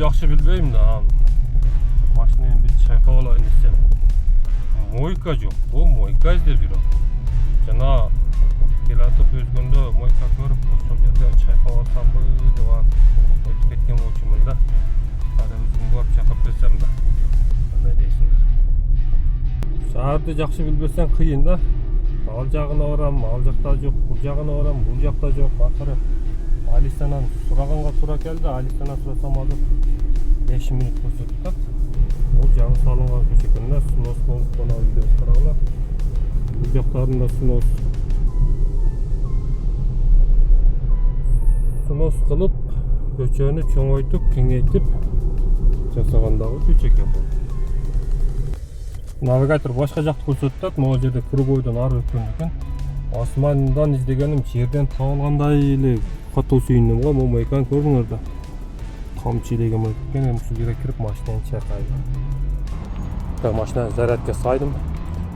жақсы білбеймін да. Машинаны bir çayqa olayın desem. Moyka жоқ. Бұл мойка іздеп жүр. Жана келатып өзгөндө мойка көрүп, ошол жерде чайқап алсам деп өтүп кеткен болчумун да. Ада өзүм барып чайқап берсем да. Кандай дейсиңер? Шаарды жакшы билбесең кыйын да. Ал жагына барам, ал жакта жок, бул жагына барам, бул жакта жок. Акыры Алистанан сураганга туура келди. Алистанан сурасам азыр 5 минут көрсөтүп. Ол жаңы салынган көчө экен да, снос болуп кана видео карагыла. Бул жактарында снос кылып, көчөнү чоңойтуп, кеңейтип жасагандагы көчө экен бул. Навигатор башка жакты көрсөтүп, могу жерде кругойдон ары өткөн экен. Асмандан издегеним жерден табылгандай эле катуу сүйүндүм го, могу экран көрүңөр да. Камчы деген экен, эми ушул жерге кирип машинаны чайкайм. Та машинаны зарядка сайдым.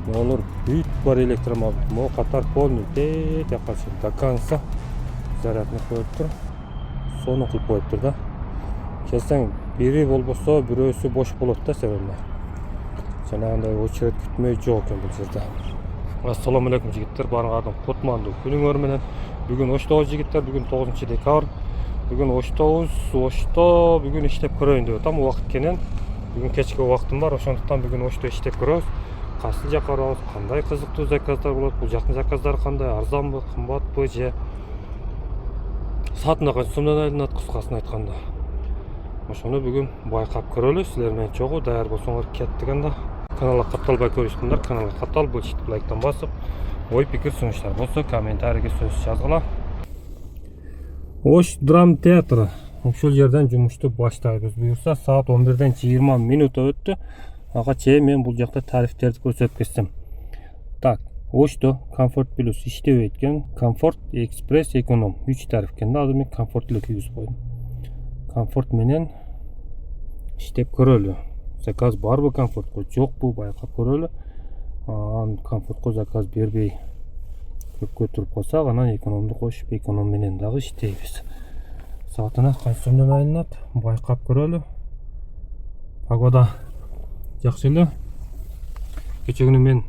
Монур бүт бар электромобиль. Могу катар полный тет якачы до конца зарядны коюп тур. Сону кылып коюптур да. Келсең бири болбосо бирөөсү бош болот да себебинде. Жанагындай очередь күтмөй жок экен бул жерде. Ассаламу алейкум жигиттер, баарыңардын кутмандуу күнүңөр менен. Бүгүн Ошто жигиттер, бүгүн 9-декабрь. Бүгүн Ошто бүгүн иштеп көрөйүн деп атам. Убакыт кенен. Бүгүн кечки убактым бар, ошондуктан бүгүн Ошто иштеп көрөбүз. Кайсы жакка барабыз, кандай кызыктуу заказдар болот, бул жактын заказдары кандай, арзанбы, кымбатпы же саатына канча сомдон айланат, кыскасын айтканда. Ошону бүгүн байкап көрөлү. Силер менен чогуу даяр болсоңор кеттик анда. Каналга катталбай көрүшкөндөр каналга катталып, бөлчүп лайктан басып, ой пикир сунуштар болсо комментарийге сөз жазгыла. Ош драм театры. Ушул жерден жумушту баштайбыз. Буюрса саат 11-ден 20 минут өттү. Ага чейин мен бул жакта тарифтерди көрсөтүп кетсем. Так, Ошто Комфорт плюс иштебей экен. Комфорт, экспресс, эконом 3 тариф экен да. Азыр мен комфорт эле кийгизип койдум. Комфорт менен иштеп көрөлү. Заказ барбы комфортко, жокпу байкап көрөлү. Комфортко заказ бербей көпкө туруп калсак, анан экономду кошуп эконом менен дагы иштейбиз. Саатына канча сомдон айланат, байкап көрөлү. Погода жакшы эле. Кече күнү мен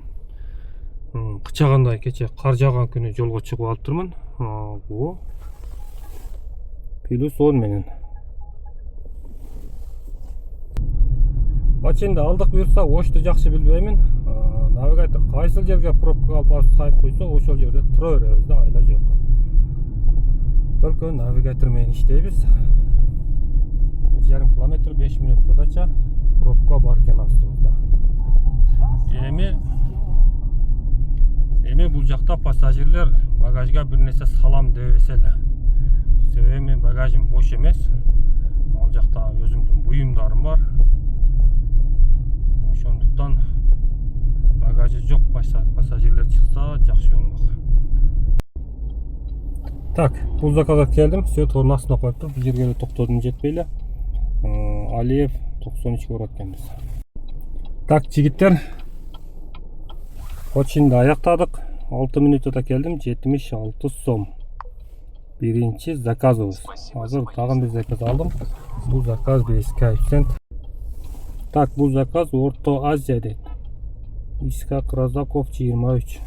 кычагандай, кече кар жааган күнү жолго чыгып алып турмун. Бул плюс 10 менен. Бачында алдык буюрса, Ошто жакшы билбеймин. Навигатор кайсыл жерге пробка алып сайып койсо, ошол жерде тура беребиз да, айла жок. Только навигатор менен иштейбиз. 1,5 километр 5 минут подача, пробка бар экен астыбызда. Эми бул жакта пассажирлер багажга бир нерсе салам дебесе эле. Себеби мен багажым бош эмес. Ал жакта өзүмдүн буюмдарым бар. Ошондуктан багажы жок пассажирлер чыкса жакшы болмок. Так, бул заказга келдим. Светлордун астына коюптур. Бул жерге эле токтодум, жетпей эле. Алиев 93 барат экенбиз. Так, жигиттер. Починди аяктадык. 6 минутта келдим, 76 сом. Биринчи заказыбыз. Азыр тагын бир заказ алдым. Бул заказ 5 цент. Так, бул заказ Орто Азия дейт. Искак Разаков 23.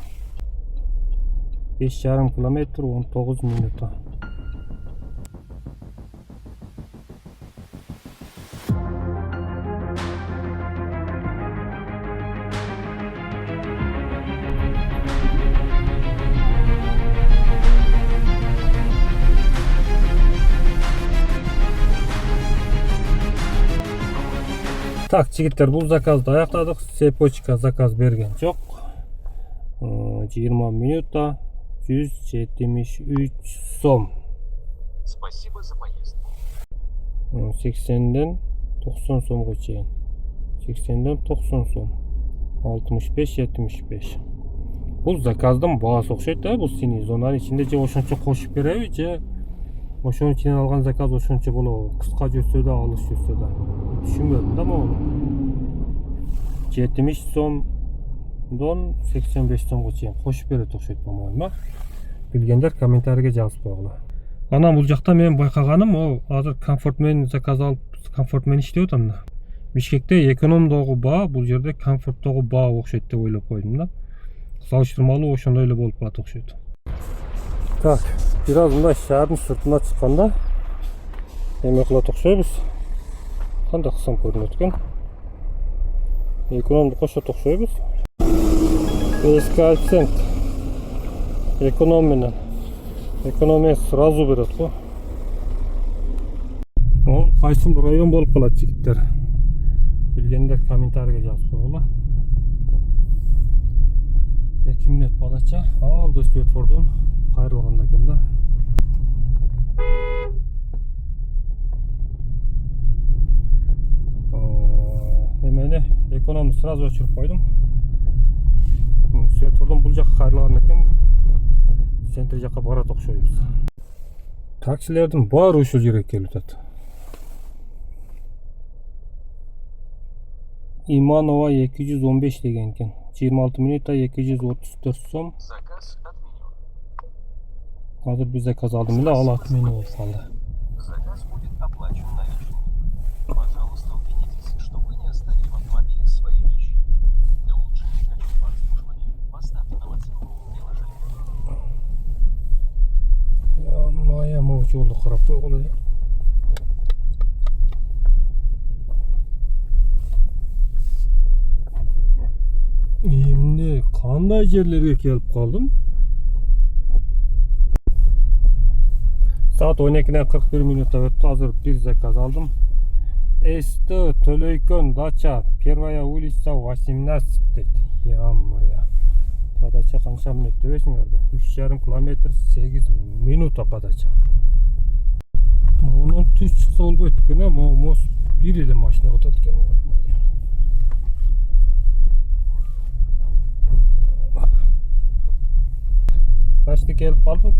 5,5 километр 19 минута. Так, жигиттер, бул заказды аяктадык. Цепочка заказ берген жок. 20 минута 173 сом. Спасибо за поездку. 80ден 90 сомго чейин. 80ден 90 сом. 65-75. Бул заказдын баасы окшойт да, бул синий зонанын ичинде же ошончо кошуп береби, же ошонун ичинен алган заказ ошончо болобу. Кыска жүрсө да, алыс жүрсө да. Түшүнбөдүм да могу. 70 сомдон 85 сомго чейин кошуп берет окшойт по-моему. Билгендер комментарийге жазып койгула. Анан бул жакта мен байкаганым, ол азыр комфорт менен заказ алып комфорт менен иштеп атам да. Бишкекте экономдогу баа, бул жерде комфорттогу баа окшойт деп ойлоп койдум да. Салыштырмалуу ошондой эле болуп калат окшойт. Так, бир аз мындай шаардын сыртына чыкканда эме кылат окшойбуз. Кандай кылсам көрүнөт экен? Экономду кошот окшойбуз. Эски акцент. Эконом менен. Экономия сразу берет го. Ол кайсы район болуп калат жигиттер? Билгендер комментарийге жазып койгула. 2 мүнөт подача. Ал Светфордон кайрылганда экен да. Эмени экономду сразу өчүрүп койдум. Светфордон бул жакка кайрылган экен. Центр жакка барат окшойбуз. Таксилердин баары ушул жерге келип атат. Иманова 215 деген экен. 26 минутта 234 сом. Заказ отменен. Азыр биз заказ алдым эле, ал отмена болуп калды. Заказ будет оплачен наличными. Пожалуйста, убедитесь, что вы не оставили в автомобиле свои вещи. Для улучшения качества обслуживания поставьте нам оценку в приложении. Моя могу жолду карап койгула. Эмне кандай жерлерге келип калдым? Saat 12'den 41 минутта өттү. Азыр бир заказ алдым. СТ Төлөйкөн дача, первая улица 18 дейт. Моя. Подача канча мүнөт дебесиңерби? 3,5 километр 8 минута подача. Онун түз чыкса болбойт экен, мост бир эле машина өтөт экен. Качты келип калдым.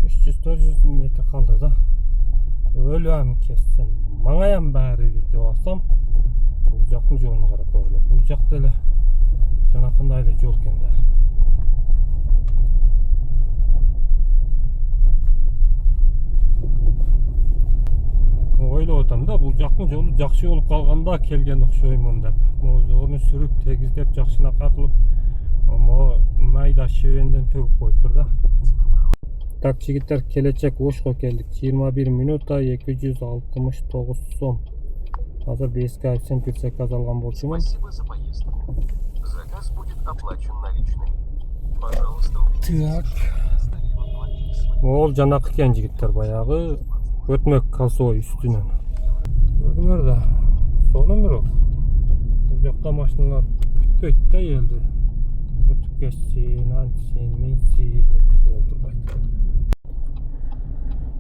300-400 метр калды да. Өлөм кессин. Маңаям баары деп алсам, бул жактын жолуна карап койгула. Бул жакта эле жанакындай эле жол экен да. Ойлоп атам да, бул жактын жолу жакшы болуп калганда келген окшоймун деп. Моздорун сүрүп тегиздеп жакшынака кылып, майда шебенден төгүп коюптур да. Так, жигиттер, келечек Ошко келдик. 21 минута 269 сом. Азыр BSK акцент бир заказ алган болчумун. Спасибо за поездку. Заказ будет оплачен наличными. Пожалуйста, убедитесь, Так. что вы не оставили в автомобиле свои Ол жанакы экен жигиттер, баягы өтмөк калсой үстүнөн. Көрүңөр да. Сонун бирок. Бул жакта машиналар күтпөйт да элди. Өтүп кетсин, антсин, минсин деп күтүп отурбайт.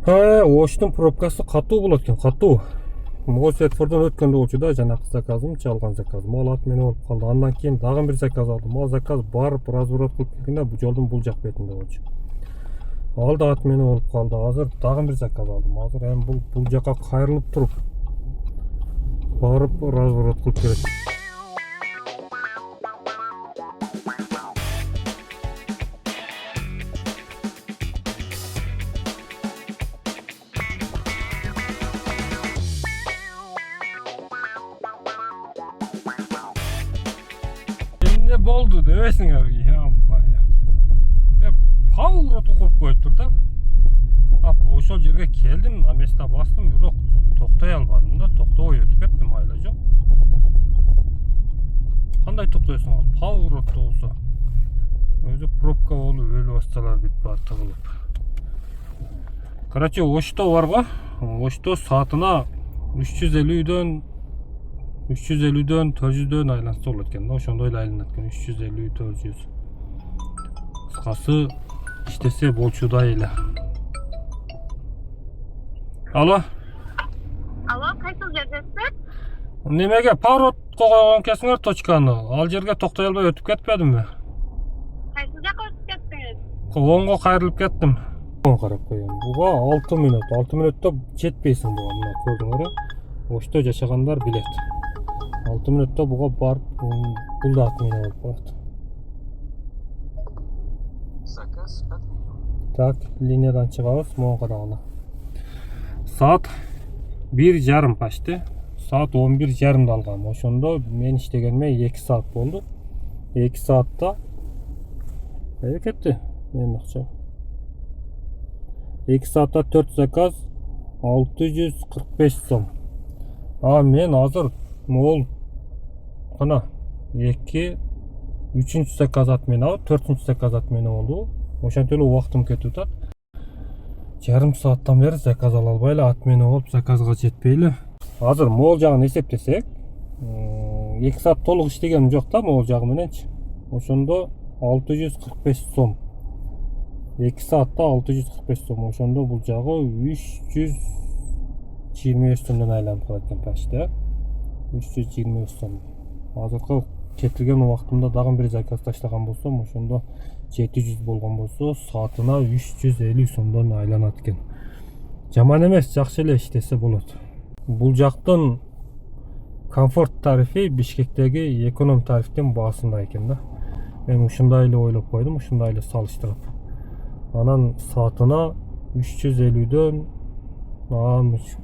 Оштун пробкасы катуу болот экен, катуу. Могу Светфордон өткөндө болчу да, жанакы заказым, чалган заказым. Ал отмена болуп калды. Андан кийин дагы бир заказ алдым. Ал заказ барып разворот кылып келгенде бул жолдун бул жак бетинде болчу. Ал да отмена болуп калды. Азыр дагы бир заказ алдым. Азыр эми бул жака кайрылып туруп барып разворот кылып келет. Эмне болду дебесиңер? Пауроту коюп коюптур да. Ошол жерге келдим, на место бастым, бирок токтой албадым да. Токтобой өтүп кеттим, айла жок. Кандай токтойсуң ал? Пауротто болсо. Өзү пробка болуп өлүп асталар бүт бар тыгылып. Короче, Ошто барга, Ошто саатына 350дөн 400дөн айланса болот экен да. Ошондой эле айланат экен, 350-400. Кыскасы иштесе болчудай эле. Алло. Алло, кайсы жердесиз? Немеге поворотко койгон экенсиңер точканы? Ал жерге токтой албай өтүп кетпедимби? Кайсы жака өтүп кеттиңиз? Оңго кайрылып кеттим. Оң карап коем. Буга 6 мүнөт. 6 мүнөттө жетпейсиң буга, мына көрдүңөр. Ошто жашагандар билет. 6 мүнөттө буга барып, бул да отмена болуп калат. заказ отменен. Так, линиядан чыгабыз, моңго карагыла. Saat 1,5 почти. Saat 11:30'da algam. Ошондо мен иштегениме 2 saat болду. 2 saatта кетти менин акчам. 2 saatта 4 заказ 645 сом. Мен азыр могул кана 2 3-чү заказат менен алып, 4-чү заказат менен болду. Ошентип эле убактым кетип атат. Жарым сааттан бери заказ ала албай эле ат менен болуп заказга жетпей эле. Азыр могул жагын эсептесек, 2 saat толук иштегеним жок да могул жагы мененчи. Ошондо 645 сом. 2 saatта 645 сом. Ошондо бул жагы 325 сомдон айланып калат экен почти. 325 сом. Азыркы кетирген убактымда дагы бир заказ таштаган болсом, ошондо 700 болгон болсо, саатына 350 сомдон айланат экен. Жаман эмес, жакшы эле иштесе болот. Бул жактын комфорт тарифи Бишкектеги эконом тарифтин баасында экен да. Мен ушундай эле ойлоп койдум, ушундай эле салыштырып. Анан саатына 350дөн,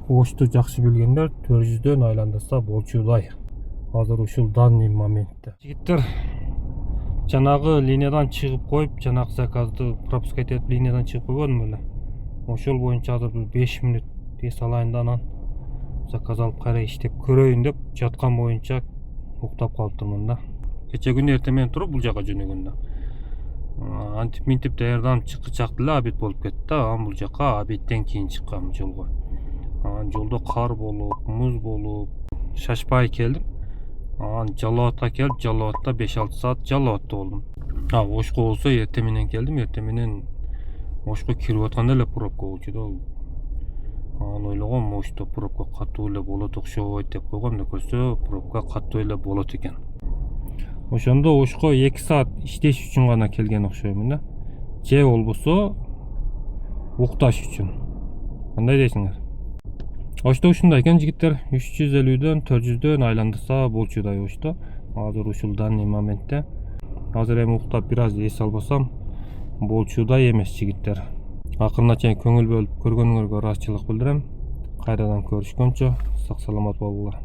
ошту жакшы билгендер 400дөн айландырса болчудай. Азыр ушул данный моментте. Жигиттер, жанагы линиядан чыгып коюп, жанагы заказды пропускать этип линиядан чыгып койгонмун эле. Ошол боюнча азыр 5 мүнөт эс алайын да анан заказ алып кайра иштеп көрөйүн деп жаткан боюнча уктап калыптырмын да. Кече күнү эртең менен туруп бул жака жөнөгөндө. Антип минтип даярданып чыкчак эле обед болуп кетти да. Бул жака обедтен кийин чыккам жолго. Жолдо кар болуп, муз болуп, шашпай келдим. Жалауатка келип, Жалауатта 5-6 saat Жалауатта болдум. Ошко болсо эртең менен келдим. Эртең менен Ошко кирип атканда эле пробка болчу да. Ойлогом, Ошто пробка катуу эле болот окшойт деп койгом да, көрсө пробка катуу эле болот экен. Ошондо Ошко 2 saat иштеш үчүн гана келген окшоймун да. Же болбосо укташ үчүн. Кандай дейсиңер? Ошто ушундай экен жигиттер, 350дөн 400дөн айландырса болчудай Ошто. Азыр ушул данный моментте. Азыр эми уктап бир аз эс албасам болчудай эмес жигиттер. Акырына чейин көңүл бөлүп көргөнүңөргө ыраазычылык билдирем. Кайрадан көрүшкөнчө сак саламат болгула.